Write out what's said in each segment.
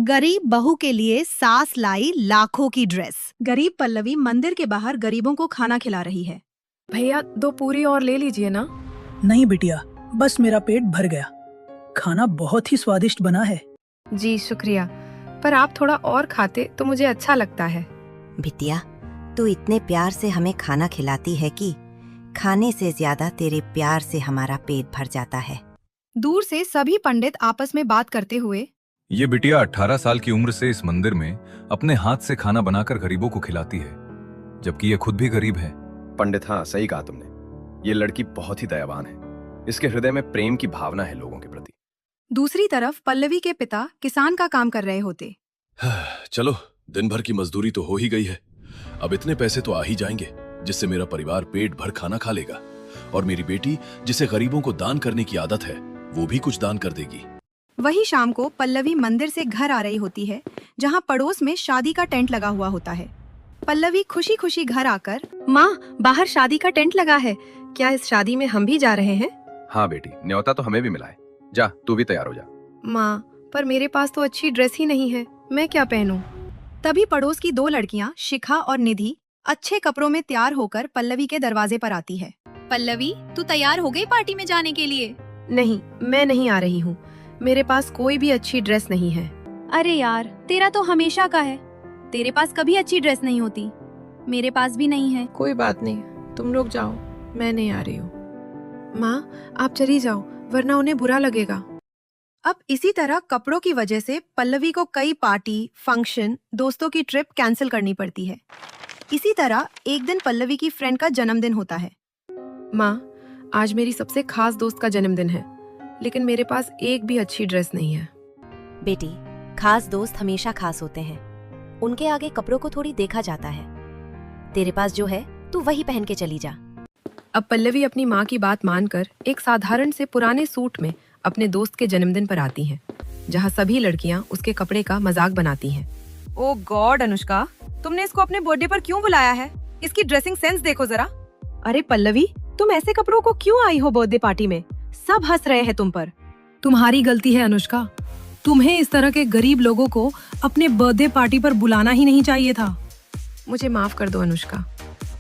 गरीब बहू के लिए सास लाई लाखों की ड्रेस। गरीब पल्लवी मंदिर के बाहर गरीबों को खाना खिला रही है। भैया 2 पूरी और ले लीजिए ना। नहीं बिटिया, बस मेरा पेट भर गया। खाना बहुत ही स्वादिष्ट बना है। जी शुक्रिया, पर आप थोड़ा और खाते तो मुझे अच्छा लगता है। बिटिया, तू इतने प्यार से हमें खाना खिलाती है कि खाने से ज्यादा तेरे प्यार से हमारा पेट भर जाता है। दूर से सभी पंडित आपस में बात करते हुए, ये बिटिया 18 साल की उम्र से इस मंदिर में अपने हाथ से खाना बनाकर गरीबों को खिलाती है, जबकि ये खुद भी गरीब है। पंडित, हाँ सही कहा तुमने। ये लड़की बहुत ही दयावान है। इसके हृदय में प्रेम की भावना है लोगों के प्रति। दूसरी तरफ पल्लवी के पिता किसान का काम कर रहे होते। चलो, दिन भर की मजदूरी तो हो ही गई है। अब इतने पैसे तो आ ही जाएंगे जिससे मेरा परिवार पेट भर खाना खा लेगा, और मेरी बेटी जिसे गरीबों को दान करने की आदत है वो भी कुछ दान कर देगी। वही शाम को पल्लवी मंदिर से घर आ रही होती है, जहाँ पड़ोस में शादी का टेंट लगा हुआ होता है। पल्लवी खुशी खुशी घर आकर, माँ, बाहर शादी का टेंट लगा है, क्या इस शादी में हम भी जा रहे हैं? हाँ बेटी, न्योता तो हमें भी मिला है। जा, तू भी तैयार हो जा। माँ, पर मेरे पास तो अच्छी ड्रेस ही नहीं है, मैं क्या पहनूं? तभी पड़ोस की 2 लड़कियां शिखा और निधि अच्छे कपड़ों में तैयार होकर पल्लवी के दरवाजे पर आती है। पल्लवी, तू तैयार हो गई पार्टी में जाने के लिए? नहीं, मैं नहीं आ रही हूँ। मेरे पास कोई भी अच्छी ड्रेस नहीं है। अरे यार, तेरा तो हमेशा का है। तेरे पास कभी अच्छी ड्रेस नहीं होती। मेरे पास भी नहीं है। कोई बात नहीं, तुम लोग जाओ, मैं नहीं आ रही हूँ। माँ, आप चली जाओ, वरना उन्हें बुरा लगेगा। अब इसी तरह कपड़ों की वजह से पल्लवी को कई पार्टी, फंक्शन, दोस्तों की ट्रिप कैंसिल करनी पड़ती है। इसी तरह एक दिन पल्लवी की फ्रेंड का जन्मदिन होता है। माँ, आज मेरी सबसे खास दोस्त का जन्मदिन है, लेकिन मेरे पास एक भी अच्छी ड्रेस नहीं है। बेटी, खास दोस्त हमेशा खास होते हैं। उनके आगे कपड़ों को थोड़ी देखा जाता है। तेरे पास जो है तू वही पहन के चली जा। अब पल्लवी अपनी माँ की बात मानकर एक साधारण से पुराने सूट में अपने दोस्त के जन्मदिन पर आती है, जहाँ सभी लड़कियाँ उसके कपड़े का मजाक बनाती हैं। ओ गॉड अनुष्का, तुमने इसको अपने बर्थडे पर क्यों बुलाया है? इसकी ड्रेसिंग सेंस देखो जरा। अरे पल्लवी, तुम ऐसे कपड़ों को क्यों आई हो बर्थडे पार्टी में? सब हंस रहे हैं तुम पर। तुम्हारी गलती है अनुष्का। तुम्हें इस तरह के गरीब लोगों को अपने बर्थडे पार्टी पर बुलाना ही नहीं चाहिए था। मुझे माफ कर दो अनुष्का,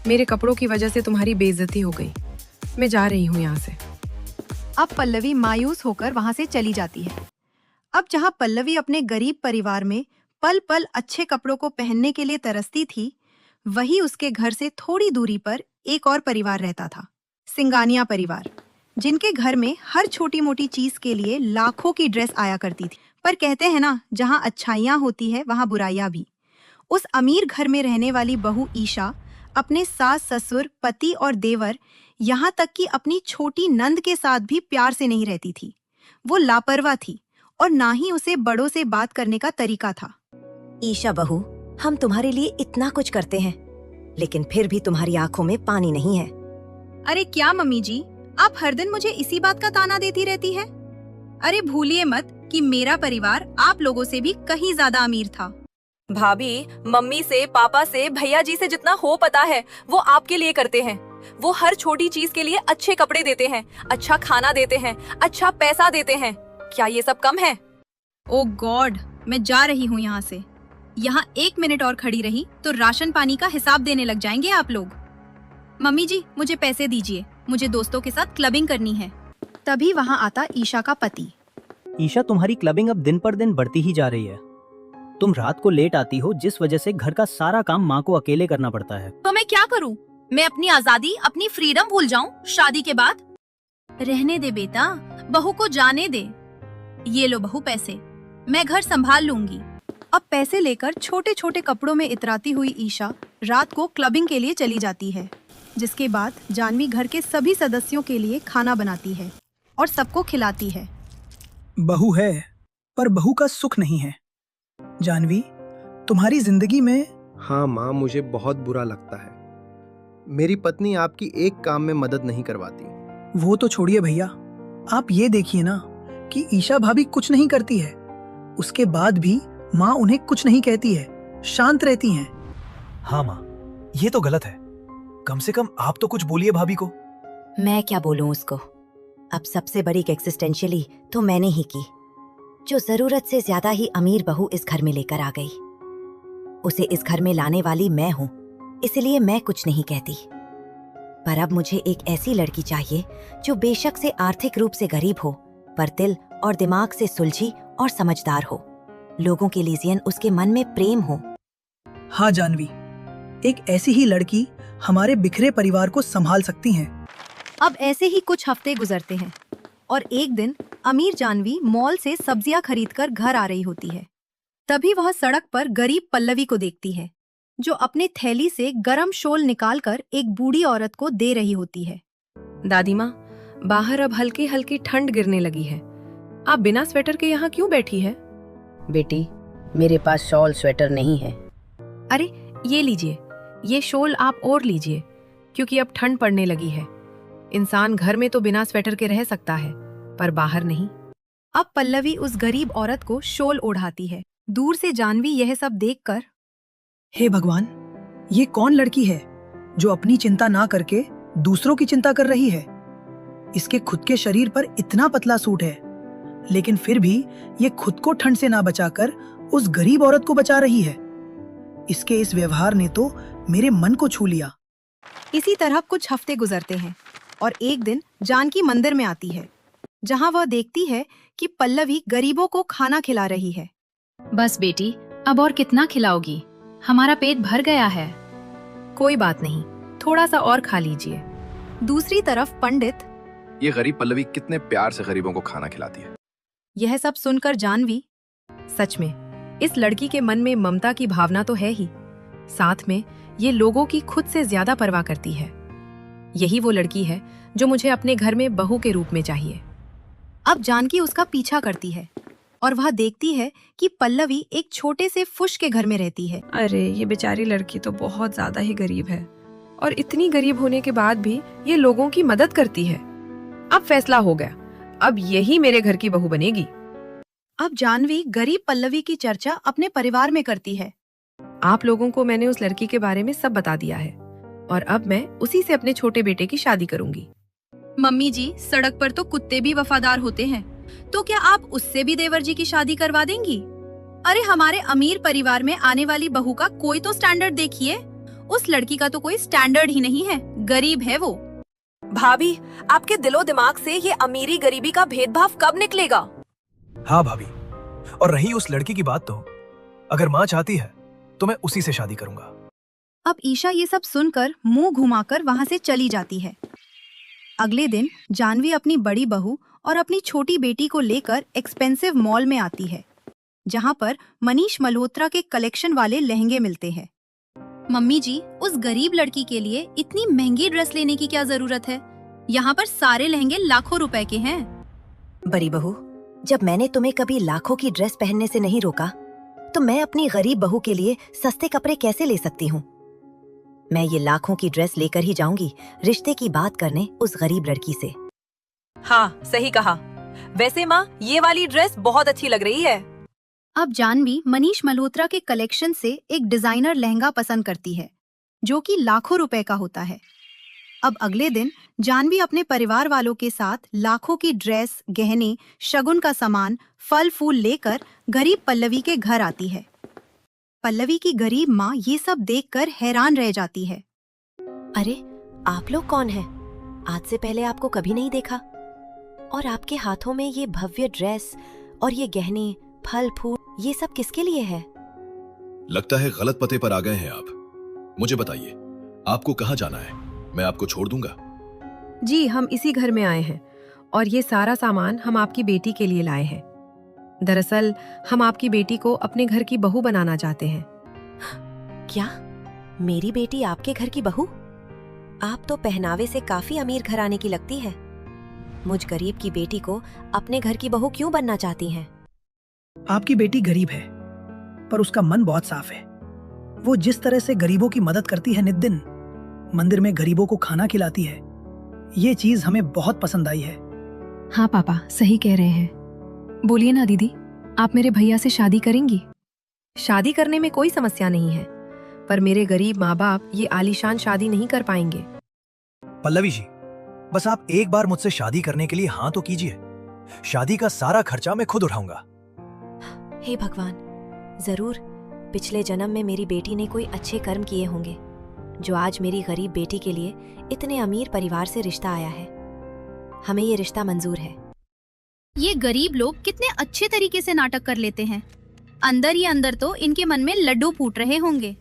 मेरे कपड़ों की वजह से तुम्हारी बेइज्जती हो गई। मैं जा रही हूँ यहाँ से। अब पल्लवी मायूस होकर वहाँ से चली जाती है। अब जहाँ पल्लवी अपने गरीब परिवार में पल पल अच्छे कपड़ों को पहनने के लिए तरसती थी, वही उसके घर से थोड़ी दूरी पर एक और परिवार रहता था, सिंगानिया परिवार, जिनके घर में हर छोटी मोटी चीज के लिए लाखों की ड्रेस आया करती थी। पर कहते हैं ना, जहाँ अच्छाइयाँ होती है वहाँ बुराइयाँ भी। उस अमीर घर में रहने वाली बहू ईशा अपने सास ससुर, पति और देवर, यहाँ तक कि अपनी छोटी नंद के साथ भी प्यार से नहीं रहती थी। वो लापरवाह थी और ना ही उसे बड़ों से बात करने का तरीका था। ईशा बहू, हम तुम्हारे लिए इतना कुछ करते हैं, लेकिन फिर भी तुम्हारी आंखों में पानी नहीं है। अरे क्या मम्मी जी, आप हर दिन मुझे इसी बात का ताना देती रहती है। अरे भूलिए मत कि मेरा परिवार आप लोगों से भी कहीं ज्यादा अमीर था। भाभी, मम्मी से, पापा से, भैया जी से जितना हो पता है वो आपके लिए करते हैं। वो हर छोटी चीज के लिए अच्छे कपड़े देते हैं, अच्छा खाना देते हैं, अच्छा पैसा देते हैं। क्या ये सब कम है? ओ गॉड, मैं जा रही हूँ यहाँ से। यहाँ 1 मिनट और खड़ी रही तो राशन पानी का हिसाब देने लग जाएंगे आप लोग। मम्मी जी, मुझे पैसे दीजिए, मुझे दोस्तों के साथ क्लबिंग करनी है। तभी वहाँ आता ईशा का पति। ईशा, तुम्हारी क्लबिंग अब दिन पर दिन बढ़ती ही जा रही है। तुम रात को लेट आती हो, जिस वजह से घर का सारा काम माँ को अकेले करना पड़ता है। तो मैं क्या करूं? मैं अपनी आजादी, अपनी फ्रीडम भूल जाऊं शादी के बाद? रहने दे बेटा, बहू को जाने दे। ये लो बहू पैसे, मैं घर संभाल लूंगी। अब पैसे लेकर छोटे छोटे कपड़ों में इतराती हुई ईशा रात को क्लबिंग के लिए चली जाती है, जिसके बाद जानवी घर के सभी सदस्यों के लिए खाना बनाती है और सबको खिलाती है। बहू है, पर बहू का सुख नहीं है। जानवी, तुम्हारी जिंदगी में। हाँ माँ, मुझे बहुत बुरा लगता है। मेरी पत्नी आपकी एक काम में मदद नहीं करवाती। वो तो छोड़िए भैया, आप ये देखिए ना कि ईशा भाभी कुछ नहीं करती है, उसके बाद भी माँ उन्हें कुछ नहीं कहती है, शांत रहती हैं। हाँ माँ, ये तो गलत है। कम से कम आप तो कुछ बोलिए भाभी को। मैं क्या बोलूं उसको? अब सबसे बड़ी एक्सिस्टेंशियली तो मैंने ही की। जो जरूरत से ज्यादा ही अमीर बहू इस घर में लेकर आ गई। उसे इस घर में लाने वाली मैं हूँ, इसलिए मैं कुछ नहीं कहती। पर अब मुझे एक ऐसी लड़की चाहिए जो बेशक से आर्थिक रूप से गरीब हो, पर दिल और दिमाग से सुलझी और समझदार हो। लोगों के लीजियन उसके मन में प्रेम हो। हाँ जानवी, एक ऐसी ही लड़की हमारे बिखरे परिवार को संभाल सकती हैं। अब ऐसे ही कुछ हफ्ते गुजरते हैं और एक दिन अमीर जानवी मॉल से सब्जियां खरीदकर घर आ रही होती है। तभी वह सड़क पर गरीब पल्लवी को देखती है, जो अपने थैली से गरम शॉल निकालकर एक बूढ़ी औरत को दे रही होती है। दादी माँ, बाहर अब हल्की हल्की ठंड गिरने लगी है। आप बिना स्वेटर के यहाँ क्यों बैठी है? बेटी, मेरे पास शॉल स्वेटर नहीं है। अरे ये लीजिए, ये शॉल आप और लीजिए, क्योंकि अब ठंड पड़ने लगी है। इंसान घर में तो बिना स्वेटर के रह सकता है, पर बाहर नहीं। अब पल्लवी उस गरीब औरत को शॉल ओढ़ाती है। दूर से जानवी यह सब देखकर, हे भगवान, ये कौन लड़की है जो अपनी चिंता ना करके दूसरों की चिंता कर रही है? इसके खुद के शरीर पर इतना पतला सूट है, लेकिन फिर भी ये खुद को ठंड से ना बचाकर उस गरीब औरत को बचा रही है। इसके इस व्यवहार ने तो मेरे मन को छू लिया। इसी तरह कुछ हफ्ते गुजरते हैं और एक दिन जानकी मंदिर में आती है, जहां वह देखती है कि पल्लवी गरीबों को खाना खिला रही है। बस बेटी, अब और कितना खिलाओगी? हमारा पेट भर गया है। कोई बात नहीं, थोड़ा सा और खा लीजिए। दूसरी तरफ पंडित, ये गरीब पल्लवी कितने प्यार से गरीबों को खाना खिलाती है। यह सब सुनकर जानवी, सच में इस लड़की के मन में ममता की भावना तो है ही, साथ में ये लोगों की खुद से ज्यादा परवाह करती है। यही वो लड़की है जो मुझे अपने घर में बहू के रूप में चाहिए। अब जानकी उसका पीछा करती है और वह देखती है कि पल्लवी एक छोटे से फुश के घर में रहती है। अरे ये बेचारी लड़की तो बहुत ज्यादा ही गरीब है, और इतनी गरीब होने के बाद भी ये लोगों की मदद करती है। अब फैसला हो गया, अब यही मेरे घर की बहू बनेगी। अब जानवी गरीब पल्लवी की चर्चा अपने परिवार में करती है। आप लोगों को मैंने उस लड़की के बारे में सब बता दिया है, और अब मैं उसी से अपने छोटे बेटे की शादी करूंगी। मम्मी जी, सड़क पर तो कुत्ते भी वफादार होते हैं, तो क्या आप उससे भी देवर जी की शादी करवा देंगी? अरे हमारे अमीर परिवार में आने वाली बहू का कोई तो स्टैंडर्ड देखिए। उस लड़की का तो कोई स्टैंडर्ड ही नहीं है, गरीब है वो। भाभी, आपके दिलो दिमाग से ये अमीरी गरीबी का भेदभाव कब निकलेगा? हाँ भाभी, और रही उस लड़की की बात, तो अगर माँ चाहती है तो मैं उसी से शादी करूंगा। अब ईशा ये सब सुनकर मुंह घुमाकर वहां से चली जाती है। अगले दिन जानवी अपनी बड़ी बहू और अपनी छोटी बेटी को लेकर एक्सपेंसिव मॉल में आती है, जहां पर मनीष मल्होत्रा के कलेक्शन वाले लहंगे मिलते हैं। मम्मी जी, उस गरीब लड़की के लिए इतनी महंगी ड्रेस लेने की क्या जरूरत है? यहाँ पर सारे लहंगे लाखों रुपए के हैं। बड़ी बहू, जब मैंने तुम्हें कभी लाखों की ड्रेस पहनने से नहीं रोका, तो मैं अपनी गरीब बहू के लिए सस्ते कपड़े कैसे ले सकती हूँ? मैं ये लाखों की ड्रेस लेकर ही जाऊंगी रिश्ते की बात करने उस गरीब लड़की से। हाँ, सही कहा। वैसे माँ, ये वाली ड्रेस बहुत अच्छी लग रही है। अब जानवी मनीष मल्होत्रा के कलेक्शन से एक डिजाइनर लहंगा पसंद करती है, जो कि लाखों रुपए का होता है। अब अगले दिन जानवी अपने परिवार वालों के साथ लाखों की ड्रेस, गहने, शगुन का सामान, फल फूल लेकर गरीब पल्लवी के घर आती है। पल्लवी की गरीब माँ ये सब देखकर हैरान रह जाती है। अरे, आप लोग कौन हैं? आज से पहले आपको कभी नहीं देखा। और आपके हाथों में ये भव्य ड्रेस और ये गहने, फल फूल, ये सब किसके लिए है? लगता है गलत पते पर आ गए हैं आप। मुझे बताइए, आपको कहाँ जाना है? मैं आपको छोड़ दूंगा। जी, हम इसी घर में आए हैं, और ये सारा सामान हम आपकी बेटी के लिए लाए हैं। दरअसल हम आपकी बेटी को अपने घर की बहू बनाना चाहते हैं। क्या? मेरी बेटी आपके घर की बहू? आप तो पहनावे से काफी अमीर घराने की लगती है। मुझ गरीब की बेटी को अपने घर की बहू क्यों बनना चाहती हैं? आपकी बेटी गरीब है, पर उसका मन बहुत साफ है। वो जिस तरह से गरीबों की मदद करती है, नित दिन मंदिर में गरीबों को खाना खिलाती है, ये चीज हमें बहुत पसंद आई है। हाँ पापा, सही कह रहे हैं। बोलिए ना दीदी, आप मेरे भैया से शादी करेंगी? शादी करने में कोई समस्या नहीं है, पर मेरे गरीब माँ बाप ये आलीशान शादी नहीं कर पाएंगे। पल्लवी जी, बस आप एक बार मुझसे शादी करने के लिए हाँ तो कीजिए। शादी का सारा खर्चा मैं खुद उठाऊंगा। हे भगवान, जरूर पिछले जन्म में मेरी बेटी ने कोई अच्छे कर्म किए होंगे जो आज मेरी गरीब बेटी के लिए इतने अमीर परिवार से रिश्ता आया है। हमें ये रिश्ता मंजूर है। ये गरीब लोग कितने अच्छे तरीके से नाटक कर लेते हैं। अंदर ही अंदर तो इनके मन में लड्डू फूट रहे होंगे।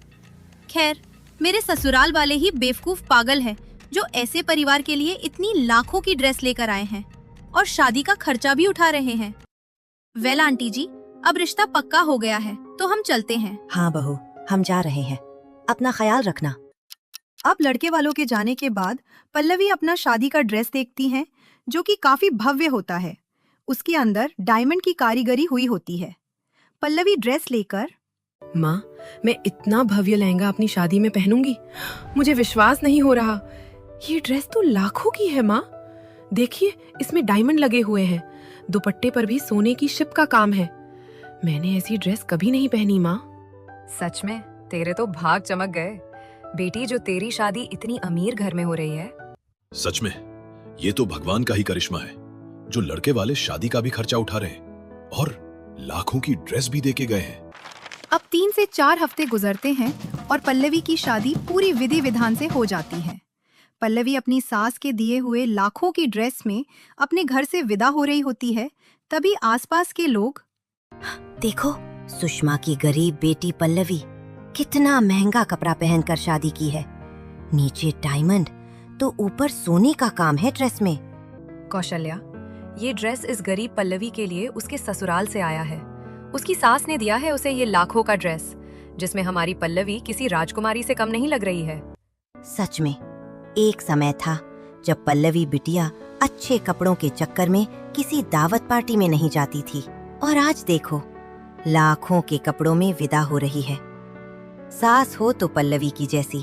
खैर, मेरे ससुराल वाले ही बेवकूफ पागल है जो ऐसे परिवार के लिए इतनी लाखों की ड्रेस लेकर आए हैं और शादी का खर्चा भी उठा रहे हैं। वेल आंटी जी, अब रिश्ता पक्का हो गया है तो हम चलते हैं। हाँ बहू, हम जा रहे हैं। अपना ख्याल रखना। अब लड़के वालों के जाने के बाद पल्लवी अपना शादी का ड्रेस देखती हैं, जो कि काफी भव्य होता है। उसके अंदर डायमंड की कारीगरी हुई होती है। पल्लवी ड्रेस लेकर, माँ, मैं इतना भव्य लहंगा अपनी शादी में पहनूंगी, मुझे विश्वास नहीं हो रहा। ये ड्रेस तो लाखों की है माँ। देखिए, इसमें डायमंड लगे हुए हैं, दुपट्टे पर भी सोने की शिप का काम है। मैंने ऐसी ड्रेस कभी नहीं पहनी माँ। सच में तेरे तो भाग चमक गए बेटी, जो तेरी शादी इतनी अमीर घर में हो रही है। सच में ये तो भगवान का ही करिश्मा है जो लड़के वाले शादी का भी खर्चा उठा रहे हैं और लाखों की ड्रेस भी देके गए हैं। अब 3 से 4 हफ्ते गुजरते हैं और पल्लवी की शादी पूरी विधि विधान से हो जाती है। पल्लवी अपनी सास के दिए हुए लाखों की ड्रेस में अपने घर से विदा हो रही होती है। तभी आसपास के लोग, देखो, सुषमा की गरीब बेटी पल्लवी कितना महंगा कपड़ा पहनकर शादी की है। नीचे डायमंड तो ऊपर सोने का काम है ड्रेस में। कौशल्या, ये ड्रेस इस गरीब पल्लवी के लिए उसके ससुराल से आया है। उसकी सास ने दिया है उसे ये लाखों का ड्रेस, जिसमें हमारी पल्लवी किसी राजकुमारी से कम नहीं लग रही है। सच में एक समय था जब पल्लवी बिटिया अच्छे कपड़ों के चक्कर में किसी दावत पार्टी में नहीं जाती थी, और आज देखो लाखों के कपड़ों में विदा हो रही है। सास हो तो पल्लवी की जैसी।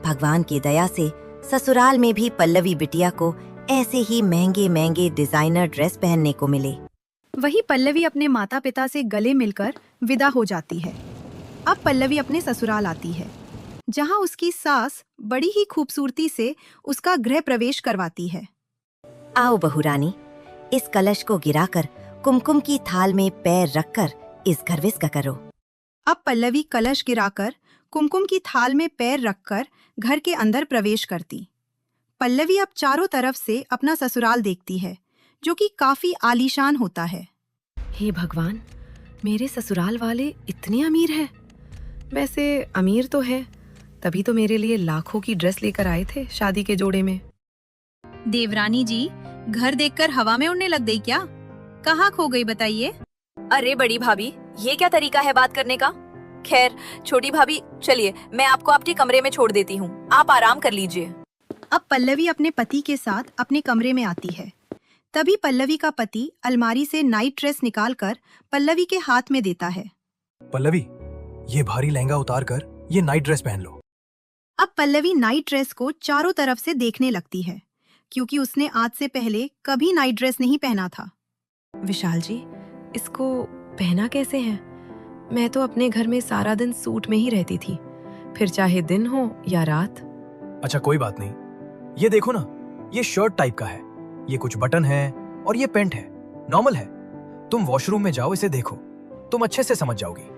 भगवान की दया से ससुराल में भी पल्लवी बिटिया को ऐसे ही महंगे महंगे डिजाइनर ड्रेस पहनने को मिले। वही पल्लवी अपने माता पिता से गले मिलकर विदा हो जाती है। अब पल्लवी अपने ससुराल आती है, जहां उसकी सास बड़ी ही खूबसूरती से उसका गृह प्रवेश करवाती है। आओ बहू रानी, इस कलश को गिराकर कुमकुम की थाल में पैर रखकर इस घर विस्क करो। अब पल्लवी कलश गिराकर कुमकुम की थाल में पैर रखकर घर के अंदर प्रवेश करती। पल्लवी अब चारों तरफ से अपना ससुराल देखती है, जो कि काफी आलीशान होता है। हे भगवान, मेरे ससुराल वाले इतने अमीर हैं। वैसे अमीर तो है, तभी तो मेरे लिए लाखों की ड्रेस लेकर आए थे शादी के जोड़े में। देवरानी जी, घर देखकर हवा में उड़ने लग गई क्या? कहाँ खो गई बताइए? अरे बड़ी भाभी, ये क्या तरीका है बात करने का? खैर छोटी भाभी, चलिए मैं आपको अपने कमरे में छोड़ देती हूँ, आप आराम कर लीजिए। अब पल्लवी अपने पति के साथ अपने कमरे में आती है। तभी पल्लवी का पति अलमारी से नाइट ड्रेस निकालकर पल्लवी के हाथ में देता है। पल्लवी, ये भारी लहंगा उतार कर ये नाइट ड्रेस पहन लो। अब पल्लवी नाइट ड्रेस को चारों तरफ से देखने लगती है, क्योंकि उसने आज से पहले कभी नाइट ड्रेस नहीं पहना था। विशाल जी, इसको पहना कैसे है? मैं तो अपने घर में सारा दिन सूट में ही रहती थी, फिर चाहे दिन हो या रात। अच्छा कोई बात नहीं, ये देखो ना, ये शर्ट टाइप का है, ये कुछ बटन है और ये पेंट है, नॉर्मल है। तुम वॉशरूम में जाओ, इसे देखो, तुम अच्छे से समझ जाओगी।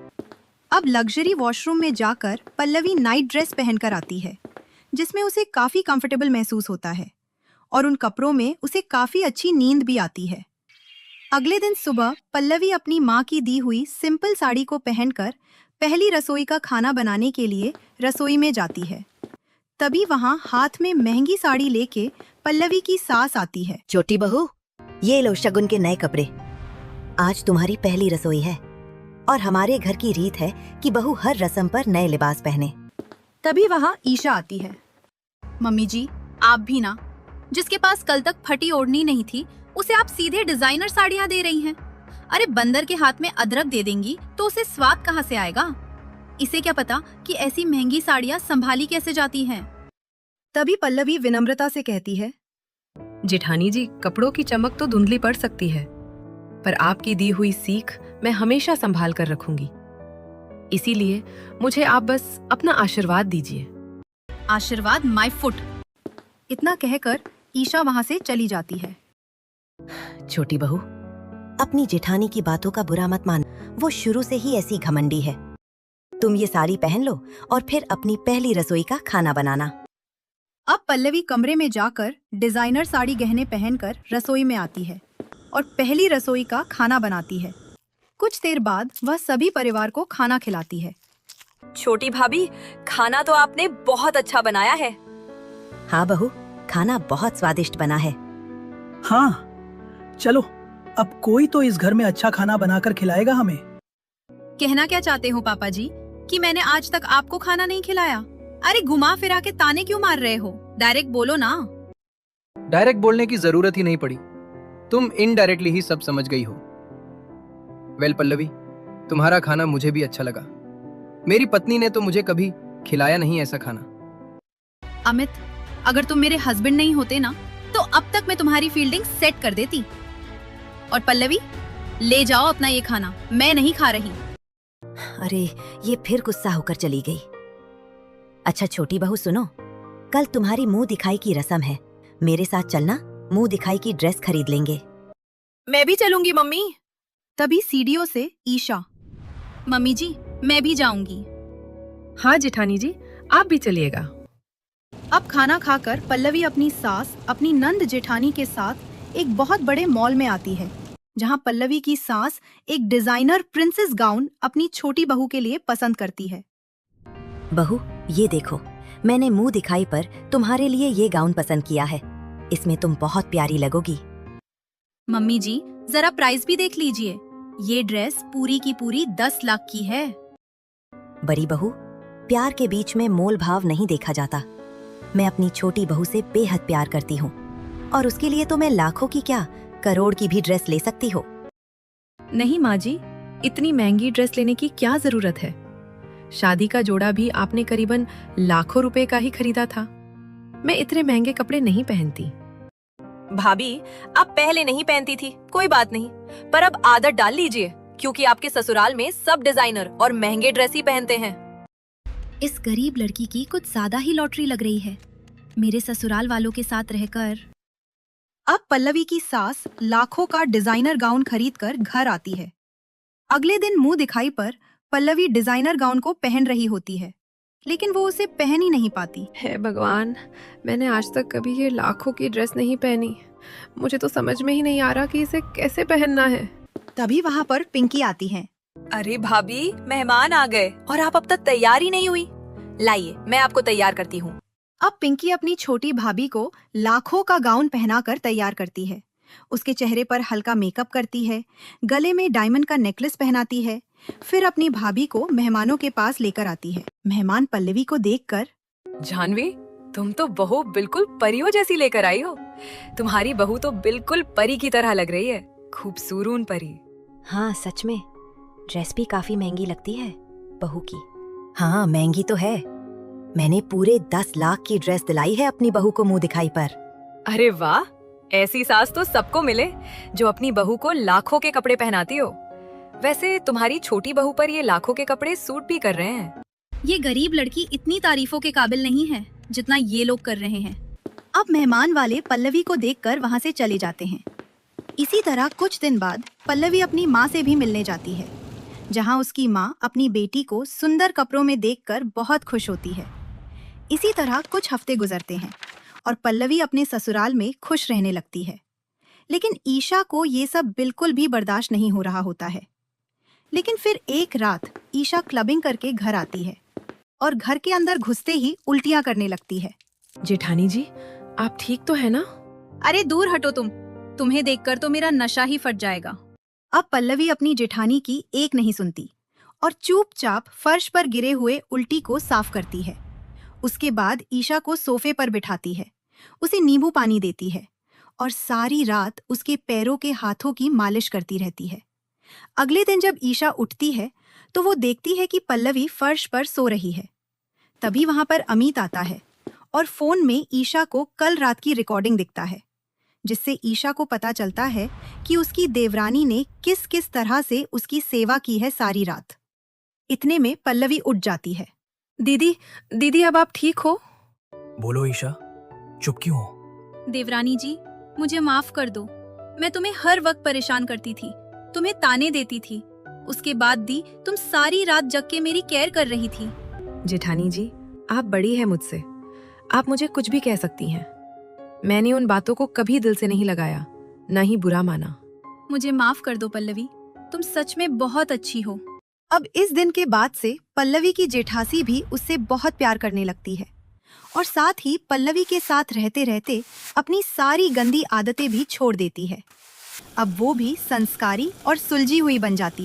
अब लग्जरी वॉशरूम में जाकर पल्लवी नाइट ड्रेस पहनकर आती है, जिसमें उसे काफी कंफर्टेबल महसूस होता है और उन कपड़ों में उसे काफी अच्छी नींद भी आती है। अगले दिन सुबह पल्लवी अपनी माँ की दी हुई सिंपल साड़ी को पहनकर पहली रसोई का खाना बनाने के लिए रसोई में जाती है। तभी वहाँ हाथ में महंगी साड़ी लेके पल्लवी की सास आती है। छोटी बहू, ये लो शगुन के नए कपड़े। आज तुम्हारी पहली रसोई है और हमारे घर की रीत है कि बहू हर रस्म पर नए लिबास पहने। तभी वहाँ ईशा आती है। मम्मी जी, आप भी ना, जिसके पास कल तक फटी ओढ़नी नहीं थी उसे आप सीधे डिजाइनर साड़ियाँ दे रही हैं। अरे बंदर के हाथ में अदरक दे देंगी तो उसे स्वाद कहाँ से आएगा? इसे क्या पता कि ऐसी महंगी साड़ियाँ संभाली कैसे जाती हैं। तभी पल्लवी विनम्रता से कहती है, जेठानी जी, कपड़ों की चमक तो धुंधली पड़ सकती है, पर आपकी दी हुई सीख मैं हमेशा संभाल कर रखूंगी। इसीलिए मुझे आप बस अपना आशीर्वाद दीजिए। आशीर्वाद माय फुट। इतना कहकर ईशा वहाँ से चली जाती है। छोटी बहू, अपनी जेठानी की बातों का बुरा मत मान, वो शुरू से ही ऐसी घमंडी है। तुम ये साड़ी पहन लो और फिर अपनी पहली रसोई का खाना बनाना। अब पल्लवी कमरे में जाकर डिजाइनर साड़ी गहने पहनकर रसोई में आती है और पहली रसोई का खाना बनाती है। कुछ देर बाद वह सभी परिवार को खाना खिलाती है। छोटी भाभी, खाना तो आपने बहुत अच्छा बनाया है। हाँ बहू, खाना बहुत स्वादिष्ट बना है। हाँ, चलो अब कोई तो इस घर में अच्छा खाना बनाकर खिलाएगा हमें। कहना क्या चाहते हो पापा जी कि मैंने आज तक आपको खाना नहीं खिलाया? अरे घुमा फिरा के ताने क्यों मार रहे हो? डायरेक्ट बोलो ना। डायरेक्ट बोलने की जरूरत ही नहीं पड़ी, तुम इनडायरेक्टली ही सब समझ गई हो। वेल पल्लवी, तुम्हारा खाना मुझे भी अच्छा लगा। मेरी पत्नी ने तो मुझे कभी खिलाया नहीं ऐसा खाना। अमित, अगर तुम मेरे हस्बैंड नहीं होते ना तो अब तक मैं तुम्हारी फील्डिंग सेट कर देती। और पल्लवी, ले जाओ अपना ये खाना, मैं नहीं खा रही। अरे ये फिर गुस्सा होकर चली गई। अच्छा छोटी बहू सुनो, कल तुम्हारी मुंह दिखाई की रस्म है, मेरे साथ चलना, मुंह दिखाई की ड्रेस खरीद लेंगे। मैं भी चलूंगी मम्मी। तभी सीढ़ियों से ईशा, मम्मी जी मैं भी जाऊंगी। हाँ जेठानी जी, आप भी चलिएगा। अब खाना खाकर पल्लवी अपनी सास अपनी नंद जेठानी के साथ एक बहुत बड़े मॉल में आती है, जहां पल्लवी की सास एक डिजाइनर प्रिंसेस गाउन अपनी छोटी बहू के लिए पसंद करती है। बहू ये देखो, मैंने मुंह दिखाई पर तुम्हारे लिए ये गाउन पसंद किया है, इसमें तुम बहुत प्यारी लगोगी। मम्मी जी जरा प्राइस भी देख लीजिए, ये ड्रेस पूरी की पूरी 10 लाख की है। बड़ी बहू, प्यार के बीच में मोल भाव नहीं देखा जाता। मैं अपनी छोटी बहू से बेहद प्यार करती हूँ और उसके लिए तो मैं लाखों की क्या, करोड़ की भी ड्रेस ले सकती हो। नहीं माँ जी, इतनी महंगी ड्रेस लेने की क्या जरूरत है? शादी का जोड़ा भी आपने करीबन लाखों रुपए का ही खरीदा था। मैं इतने महंगे कपड़े नहीं पहनती। भाभी, आप पहले नहीं पहनती थी, कोई बात नहीं, पर अब आदत डाल लीजिए, क्योंकि आपके ससुराल में सब डिजाइनर और महंगे ड्रेस ही पहनते हैं। इस गरीब लड़की की कुछ ज्यादा ही लॉटरी लग रही है, मेरे ससुराल वालों के साथ रहकर। अब पल्लवी की सास लाखों का डिजाइनर गाउन खरीदकर घर आती है। अगले दिन मुंह दिखाई पर पल्लवी डिजाइनर गाउन को पहन रही होती है, लेकिन वो उसे पहन ही नहीं पाती। हे भगवान, मैंने आज तक कभी ये लाखों की ड्रेस नहीं पहनी। मुझे तो समझ में ही नहीं आ रहा कि इसे कैसे पहनना है। तभी वहाँ पर पिंकी आती है। अरे भाभी, मेहमान आ गए और आप अब तक तैयार ही नहीं हुई। लाइए, मैं आपको तैयार करती हूँ। अब पिंकी अपनी छोटी भाभी को लाखों का गाउन पहनाकर तैयार करती है। उसके चेहरे पर हल्का मेकअप करती है, गले में डायमंड का नेकलेस पहनाती है, फिर अपनी भाभी को मेहमानों के पास लेकर आती है। मेहमान पल्लवी को देखकर, जानवी, तुम तो बहू बिल्कुल परियों जैसी लेकर आई हो। तुम्हारी बहू तो बिल्कुल परी की तरह लग रही है, खूबसूरत परी। हाँ सच में, ड्रेस भी काफी महंगी लगती है बहू की। हाँ महंगी तो है, मैंने पूरे 10 लाख की ड्रेस दिलाई है अपनी बहू को मुंह दिखाई पर। अरे वाह, ऐसी सास तो सबको मिले जो अपनी बहू को लाखों के कपड़े पहनाती हो। वैसे तुम्हारी छोटी बहू पर ये लाखों के कपड़े सूट भी कर रहे हैं। ये गरीब लड़की इतनी तारीफों के काबिल नहीं है जितना ये लोग कर रहे हैं। अब मेहमान वाले पल्लवी को देखकर वहाँ से चले जाते हैं। इसी तरह कुछ दिन बाद पल्लवी अपनी माँ से भी मिलने जाती है, जहाँ उसकी माँ अपनी बेटी को सुंदर कपड़ों में देखकर बहुत खुश होती है। इसी तरह कुछ हफ्ते गुजरते हैं और पल्लवी अपने ससुराल में खुश रहने लगती है। लेकिन ईशा को ये सब बिल्कुल भी बर्दाश्त नहीं हो रहा होता है। लेकिन फिर एक रात ईशा क्लबिंग करके घर आती है और घर के अंदर घुसते ही उल्टियां करने लगती है। जेठानी जी, आप ठीक तो है ना? अरे दूर हटो तुम्हें देखकर तो मेरा नशा ही फट जाएगा। अब पल्लवी अपनी जेठानी की एक नहीं सुनती और चुपचाप फर्श पर गिरे हुए उल्टी को साफ करती है। उसके बाद ईशा को सोफे पर बिठाती है, उसे नींबू पानी देती है और सारी रात उसके पैरों के हाथों की मालिश करती रहती है। अगले दिन जब ईशा उठती है तो वो देखती है कि पल्लवी फर्श पर सो रही है। तभी वहां पर अमित आता है और फोन में ईशा को कल रात की रिकॉर्डिंग दिखता है, जिससे ईशा को पता चलता है कि उसकी देवरानी ने किस किस तरह से उसकी सेवा की है सारी रात। इतने में पल्लवी उठ जाती है। दीदी अब आप ठीक हो? बोलो ईशा, चुप क्यों हो? देवरानी जी, मुझे माफ कर दो। मैं तुम्हें हर वक्त परेशान करती थी, तुम्हें ताने देती थी। उसके बाद दी तुम सारी रात जग के मेरी केयर कर रही थी। जेठानी जी, आप बड़ी है मुझसे, आप मुझे कुछ भी कह सकती हैं। मैंने उन बातों को कभी दिल से नहीं लगाया, न ही बुरा माना। मुझे माफ कर दो पल्लवी, तुम सच में बहुत अच्छी हो। अब इस दिन के बाद से पल्लवी की जेठासी भी उससे बहुत प्यार करने लगती है और साथ ही पल्लवी के साथ रहते रहते अपनी सारी गंदी आदतें भी छोड़ देती है। अब वो भी संस्कारी और सुलझी हुई बन जाती है।